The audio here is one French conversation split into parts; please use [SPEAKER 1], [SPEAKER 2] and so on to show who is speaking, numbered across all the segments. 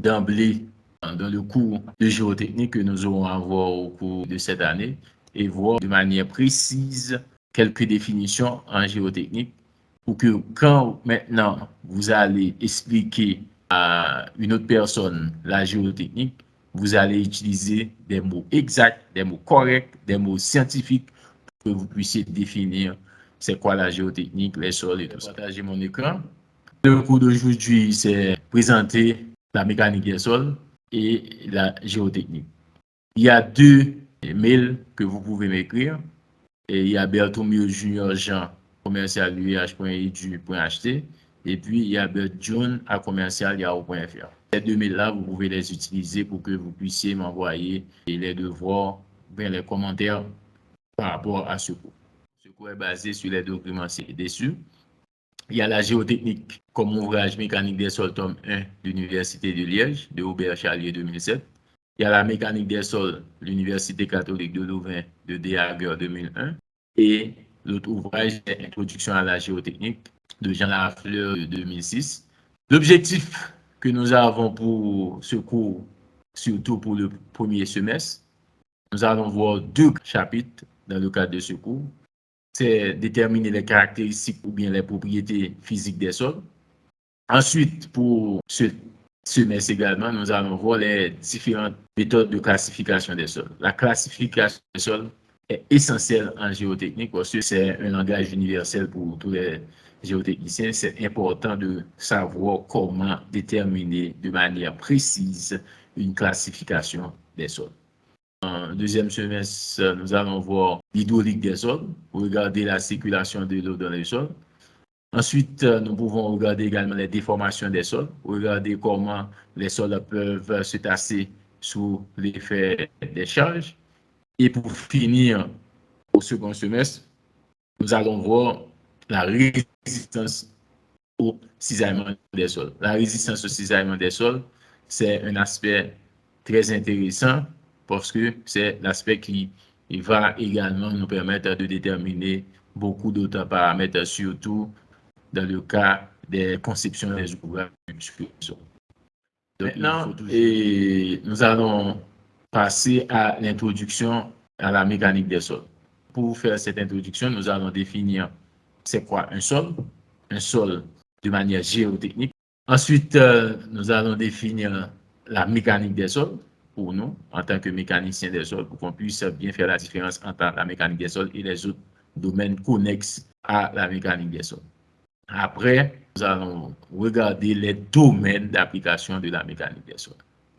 [SPEAKER 1] d'emblée dans le cours de géotechnique que nous aurons à voir au cours de cette année et voir de manière précise quelques définitions en géotechnique pour que quand maintenant vous allez expliquer à une autre personne la géotechnique, vous allez utiliser des mots exacts, des mots corrects, des mots scientifiques pour que vous puissiez définir c'est quoi la géotechnique, les sols et tout ça. Partager mon écran. Le cours d'aujourd'hui, c'est présenter la mécanique des sols et la géotechnique. Il y a deux mails que vous pouvez m'écrire. Et il y a Bertomio Junior Jean, commercial UH.edu.ht. Et puis, il y a Bert John à commercial yahoo.fr. Ces deux mails-là, vous pouvez les utiliser pour que vous puissiez m'envoyer les devoirs, bien les commentaires par rapport à ce cours. Ce cours est basé sur les documents ci-dessus. Il y a la géotechnique comme ouvrage mécanique des sols, tome 1 de l'Université de Liège, de Aubert Charlier 2007. Il y a la mécanique des sols, l'Université catholique de Louvain, de De Jager 2001. Et l'autre ouvrage est Introduction à la géotechnique, de Jean Lafleur de 2006. L'objectif que nous avons pour ce cours, surtout pour le premier semestre, nous allons voir deux chapitres dans le cadre de ce cours. C'est déterminer les caractéristiques ou bien les propriétés physiques des sols. Ensuite, pour ce semestre également, nous allons voir les différentes méthodes de classification des sols. La classification des sols est essentielle en géotechnique parce que c'est un langage universel pour tous les géotechniciens. C'est important de savoir comment déterminer de manière précise une classification des sols. En deuxième semestre, nous allons voir l'hydraulique des sols, pour regarder la circulation de l'eau dans les sols. Ensuite, nous pouvons regarder également les déformations des sols, regarder comment les sols peuvent se tasser sous l'effet des charges. Et pour finir, au second semestre, nous allons voir la résistance au cisaillement des sols. La résistance au cisaillement des sols, c'est un aspect très intéressant parce que c'est l'aspect qui va également nous permettre de déterminer beaucoup d'autres paramètres, surtout dans le cas des conceptions des ouvrages. Maintenant, nous allons passer à l'introduction à la mécanique des sols. Pour faire cette introduction, nous allons définir c'est quoi un sol de manière géotechnique. Ensuite, nous allons définir la mécanique des sols pour nous, en tant que mécaniciens des sols, pour qu'on puisse bien faire la différence entre la mécanique des sols et les autres domaines connexes à la mécanique des sols. Après, nous allons regarder les domaines d'application de la mécanique des sols.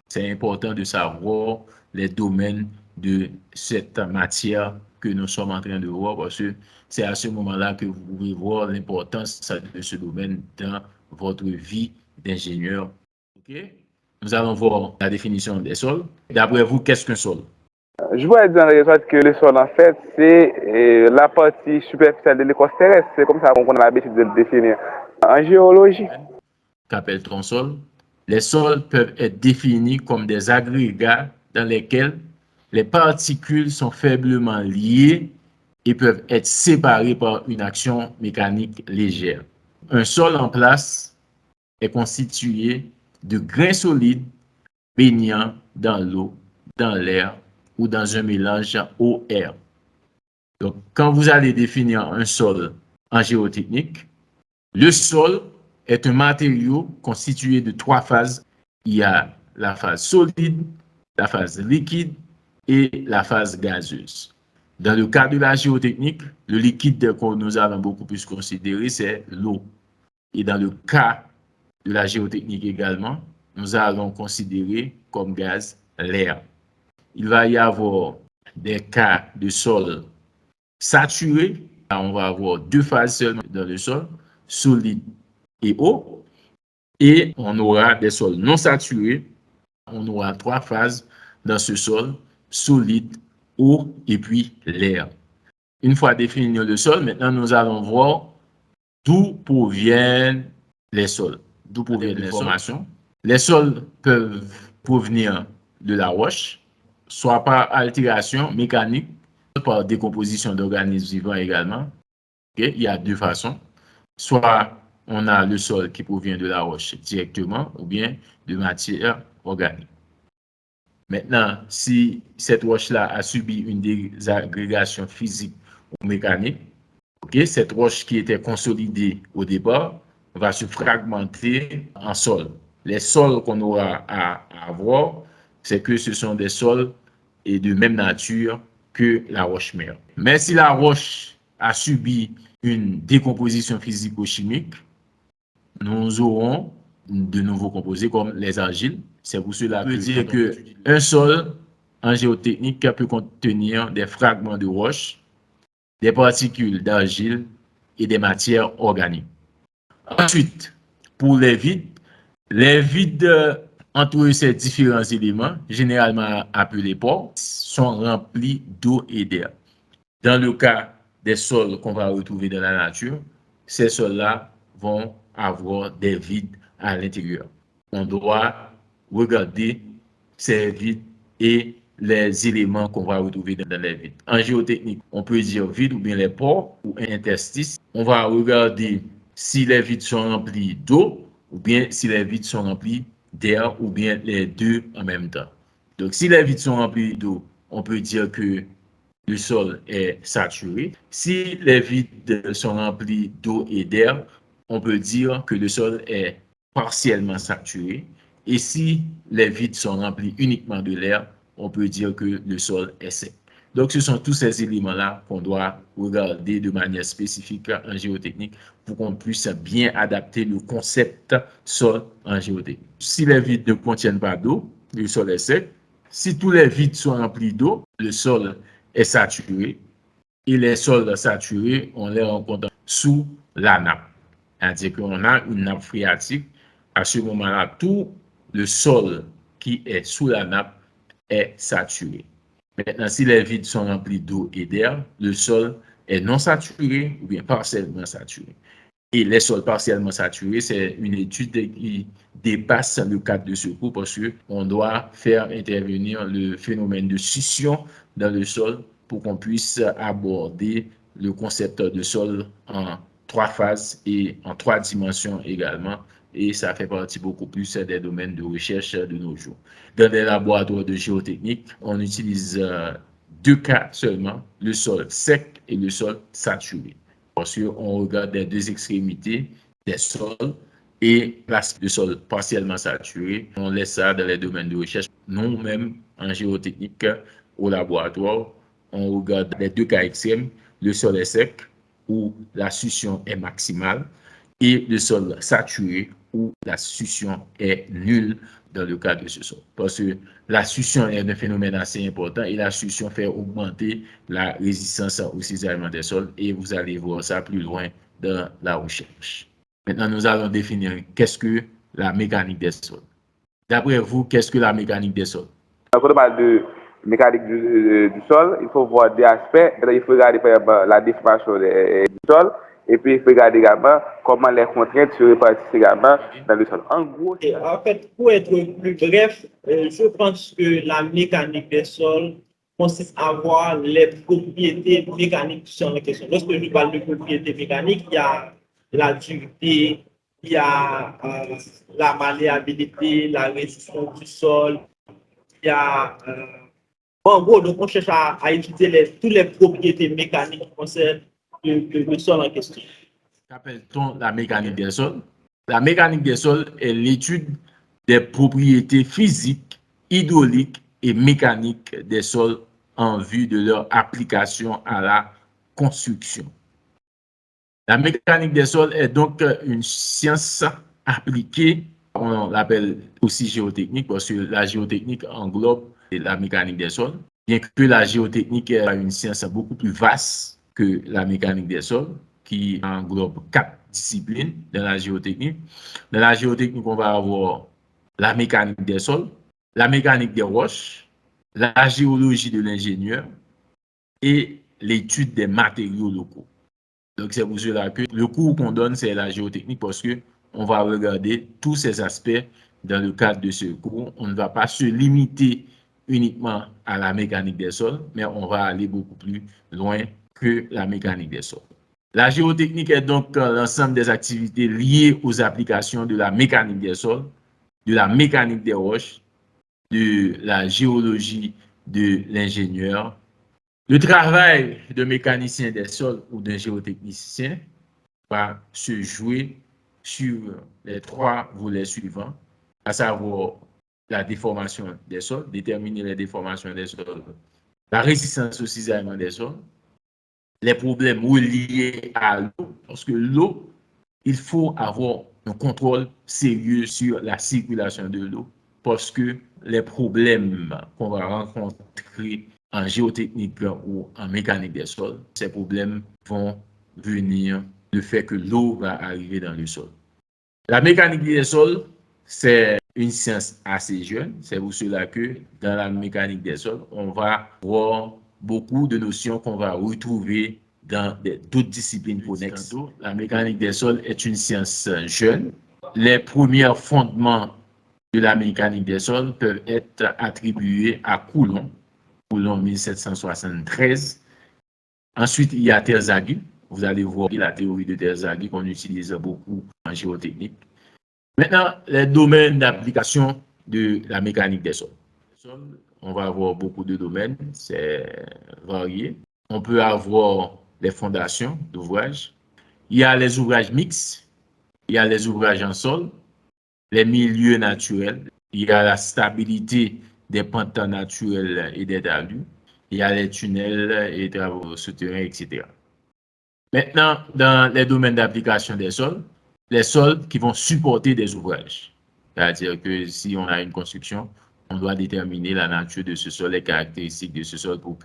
[SPEAKER 1] C'est important de savoir les domaines de cette matière que nous sommes en train de voir parce que c'est à ce moment-là que vous pouvez voir l'importance de ce domaine dans votre vie d'ingénieur. Okay? Nous allons voir la définition des sols. D'après vous, qu'est-ce qu'un sol?
[SPEAKER 2] Je vois dans les autres que le sol, en fait, c'est la partie superficielle de l'écorce terrestre. C'est comme ça qu'on a l'habitude de le définir. En géologie.
[SPEAKER 1] Qu'appelle-t-on sol? Les sols peuvent être définis comme des agrégats dans lesquels les particules sont faiblement liées et peuvent être séparées par une action mécanique légère. Un sol en place est constitué de grains solides baignant dans l'eau, dans l'air ou dans un mélange eau-air. Donc, quand vous allez définir un sol en géotechnique, le sol est un matériau constitué de trois phases. Il y a la phase solide, la phase liquide et la phase gazeuse. Dans le cas de la géotechnique, le liquide que nous allons beaucoup plus considérer, c'est l'eau. Et dans le cas de la géotechnique également, nous allons considérer comme gaz l'air. Il va y avoir des cas de sol saturé. On va avoir deux phases seulement dans le sol, solide et eau. Et on aura des sols non saturés. On aura trois phases dans ce sol, solide, eau et puis l'air. Une fois défini le sol, maintenant nous allons voir d'où proviennent les sols, d'où proviennent les formations. Les sols peuvent provenir de la roche, soit par altération mécanique, soit par décomposition d'organismes vivants également. Okay? Il y a deux façons. Soit on a le sol qui provient de la roche directement, ou bien de matière organique. Maintenant, si cette roche-là a subi une désagrégation physique ou mécanique, okay, cette roche qui était consolidée au départ va se fragmenter en sol. Les sols qu'on aura à avoir, c'est que ce sont des sols et de même nature que la roche-mère. Mais si la roche a subi une décomposition physico-chimique, nous aurons de nouveaux composés comme les argiles. C'est pour cela que dire qu'un sol en géotechnique peut contenir des fragments de roche, des particules d'argile et des matières organiques. Ensuite, pour les vides entre ces différents éléments, généralement appelés pores, sont remplis d'eau et d'air. Dans le cas des sols qu'on va retrouver dans la nature, ces sols-là vont avoir des vides à l'intérieur. On doit regarder ces vides et les éléments qu'on va retrouver dans les vides. En géotechnique, on peut dire vide ou bien les pores ou interstices. On va regarder si les vides sont remplis d'eau ou bien si les vides sont remplis d'air ou bien les deux en même temps. Donc, si les vides sont remplis d'eau, on peut dire que le sol est saturé. Si les vides sont remplis d'eau et d'air, on peut dire que le sol est partiellement saturé. Et si les vides sont remplis uniquement de l'air, on peut dire que le sol est sec. Donc, ce sont tous ces éléments-là qu'on doit regarder de manière spécifique en géotechnique pour qu'on puisse bien adapter le concept sol en géotechnique. Si les vides ne contiennent pas d'eau, le sol est sec. Si tous les vides sont remplis d'eau, le sol est saturé. Et les sols saturés, on les rencontre sous la nappe. C'est-à-dire qu'on a une nappe phréatique. À ce moment-là, tout le sol qui est sous la nappe est saturé. Maintenant, si les vides sont remplis d'eau et d'air, le sol est non saturé ou bien partiellement saturé. Et les sols partiellement saturés, c'est une étude qui dépasse le cadre de secours parce qu'on doit faire intervenir le phénomène de scission dans le sol pour qu'on puisse aborder le concept de sol en 3 phases et en 3 dimensions également. Et ça fait partie beaucoup plus des domaines de recherche de nos jours. Dans les laboratoires de géotechnique, on utilise 2 cas seulement, le sol sec et le sol saturé. Parce qu'on regarde les 2 extrémités des sols et place de sol partiellement saturé. On laisse ça dans les domaines de recherche. Nous-mêmes, en géotechnique, au laboratoire, on regarde les 2 cas extrêmes. Le sol est sec, où la succion est maximale, et le sol saturé, où la succion est nulle dans le cas de ce sol. Parce que la succion est un phénomène assez important et la succion fait augmenter la résistance au cisaillement des sols et vous allez voir ça plus loin dans la recherche. Maintenant, nous allons définir qu'est-ce que la mécanique des sols. D'après vous, qu'est-ce que la mécanique des sols?
[SPEAKER 2] Quand on parle de mécanique du sol, il faut voir des aspects. Il faut regarder par exemple la déformation du sol et puis il faut regarder également comment les contraintes se répartissent également dans le sol. En gros,
[SPEAKER 3] en fait, pour être plus bref, je pense que la mécanique des sols consiste à voir les propriétés mécaniques qui sont en question. Lorsque je parle de propriétés mécaniques, il y a la dureté, il y a la malléabilité, la résistance du sol, il y a... en gros, donc on cherche à étudier toutes les propriétés mécaniques qui concernent le sol en question.
[SPEAKER 1] Qu'appelle-t-on la mécanique des sols? La mécanique des sols est l'étude des propriétés physiques, hydrauliques et mécaniques des sols en vue de leur application à la construction. La mécanique des sols est donc une science appliquée, on l'appelle aussi géotechnique parce que la géotechnique englobe la mécanique des sols, bien que la géotechnique est une science beaucoup plus vaste que la mécanique des sols, qui englobe 4 disciplines dans la géotechnique. Dans la géotechnique, on va avoir la mécanique des sols, la mécanique des roches, la géologie de l'ingénieur et l'étude des matériaux locaux. Donc, c'est pour cela que le cours qu'on donne, c'est la géotechnique parce qu'on va regarder tous ces aspects dans le cadre de ce cours. On ne va pas se limiter uniquement à la mécanique des sols, mais on va aller beaucoup plus loin que la mécanique des sols. La géotechnique est donc l'ensemble des activités liées aux applications de la mécanique des sols, de la mécanique des roches de la géologie de l'ingénieur. Le travail de mécanicien des sols ou d'un géotechnicien va se jouer sur les trois volets suivants, à savoir la déformation des sols, déterminer les déformations des sols, la résistance au cisaillement des sols, les problèmes reliés à l'eau, parce que l'eau, il faut avoir un contrôle sérieux sur la circulation de l'eau, parce que les problèmes qu'on va rencontrer en géotechnique ou en mécanique des sols, ces problèmes vont venir du fait que l'eau va arriver dans le sol. La mécanique des sols, c'est une science assez jeune. C'est pour cela que dans la mécanique des sols, on va voir beaucoup de notions qu'on va retrouver dans d'autres disciplines connexes. La mécanique des sols est une science jeune. Les premiers fondements de la mécanique des sols peuvent être attribués à Coulomb, 1773. Ensuite, il y a Terzaghi. Vous allez voir la théorie de Terzaghi qu'on utilise beaucoup en géotechnique. Maintenant, les domaines d'application de la mécanique des sols. On va avoir beaucoup de domaines, c'est varié. On peut avoir les fondations d'ouvrages. Il y a les ouvrages mixtes, il y a les ouvrages en sol, les milieux naturels, il y a la stabilité des pentes naturelles et des talus, il y a les tunnels et travaux souterrains, etc. Maintenant, dans les domaines d'application des sols, les sols qui vont supporter des ouvrages. C'est-à-dire que si on a une construction, on doit déterminer la nature de ce sol, les caractéristiques de ce sol pour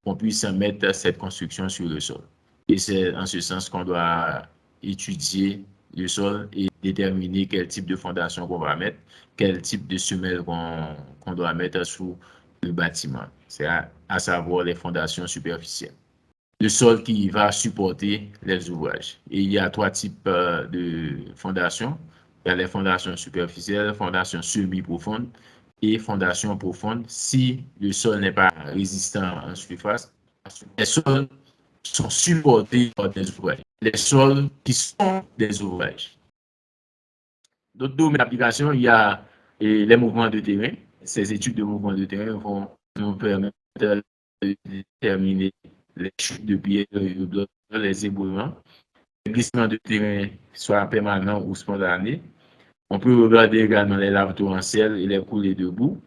[SPEAKER 1] qu'on puisse mettre cette construction sur le sol. Et c'est en ce sens qu'on doit étudier le sol et déterminer quel type de fondation qu'on va mettre, quel type de semelle qu'on doit mettre sous le bâtiment. C'est à savoir les fondations superficielles. Le sol qui va supporter les ouvrages. Et il y a trois types de fondations. Il y a les fondations superficielles, fondations semi-profondes et fondations profondes. Si le sol n'est pas résistant en surface, les sols sont supportés par des ouvrages. Les sols qui sont des ouvrages. D'autres domaines d'application, il y a les mouvements de terrain. Ces études de mouvements de terrain vont nous permettre de déterminer les chutes de pierre, de blocs, les éboulements, les glissements de terrain, soit permanents ou spontanés. On peut regarder également les laves torrentielles et les coulées de boue.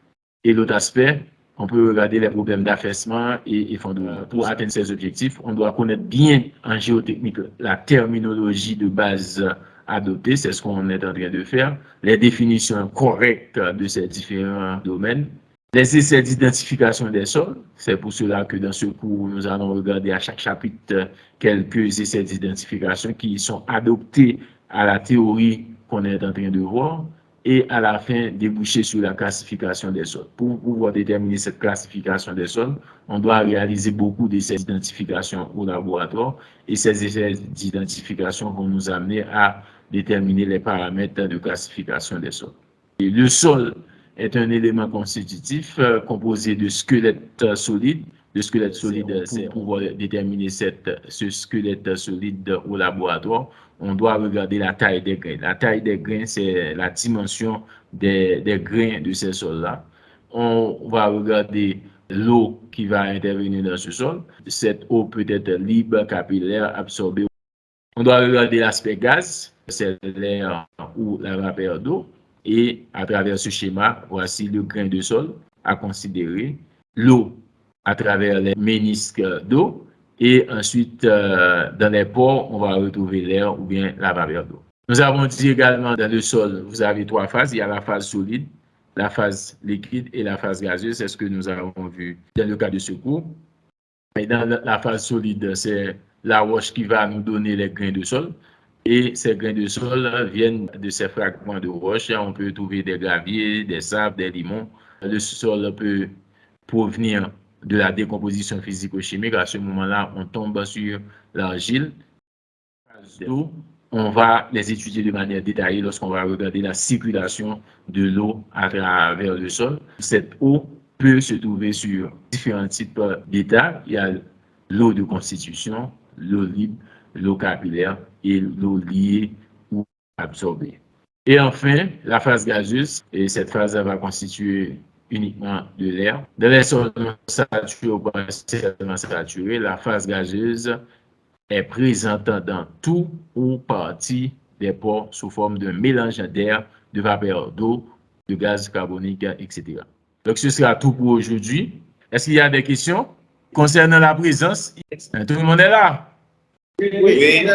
[SPEAKER 1] Et l'autre aspect, on peut regarder les problèmes d'affaissement et effondrement. Pour atteindre ces objectifs, on doit connaître bien en géotechnique la terminologie de base adoptée, c'est ce qu'on est en train de faire, les définitions correctes de ces différents domaines, les essais d'identification des sols. C'est pour cela que dans ce cours, nous allons regarder à chaque chapitre quelques essais d'identification qui sont adoptés à la théorie qu'on est en train de voir et à la fin déboucher sur la classification des sols. Pour pouvoir déterminer cette classification des sols, on doit réaliser beaucoup d'essais d'identification au laboratoire et ces essais d'identification vont nous amener à déterminer les paramètres de classification des sols. Et le sol est un élément constitutif composé de squelettes solides. Le squelette solide, c'est pour pouvoir déterminer ce squelette solide au laboratoire. On doit regarder la taille des grains. La taille des grains, c'est la dimension des grains de ces sols-là. On va regarder l'eau qui va intervenir dans ce sol. Cette eau peut être libre, capillaire, absorbée. On doit regarder l'aspect gaz, c'est l'air ou la vapeur d'eau. Et à travers ce schéma, voici le grain de sol à considérer. L'eau à travers les ménisques d'eau. Et ensuite, dans les pores, on va retrouver l'air ou bien la vapeur d'eau. Nous avons dit également dans le sol, vous avez trois phases. Il y a la phase solide, la phase liquide et la phase gazeuse. C'est ce que nous avons vu dans le cas de ce cours. Et dans la phase solide, c'est la roche qui va nous donner les grains de sol. Et ces grains de sol viennent de ces fragments de roche. On peut trouver des graviers, des sables, des limons. Le sol peut provenir de la décomposition physico-chimique. À ce moment-là, on tombe sur l'argile. On va les étudier de manière détaillée lorsqu'on va regarder la circulation de l'eau à travers le sol. Cette eau peut se trouver sur différents types d'états. Il y a l'eau de constitution, l'eau libre, l'eau capillaire et l'eau liée ou absorbée. Et enfin, la phase gazeuse, et cette phase va constituer uniquement de l'air. Dans les sols non saturés ou partiellement saturés, la phase gazeuse est présente dans tout ou partie des pores sous forme de mélange d'air, de vapeur d'eau, de gaz carbonique, etc. Donc, ce sera tout pour aujourd'hui. Est-ce qu'il y a des questions concernant la présence? Tout le monde est là?
[SPEAKER 3] Oui.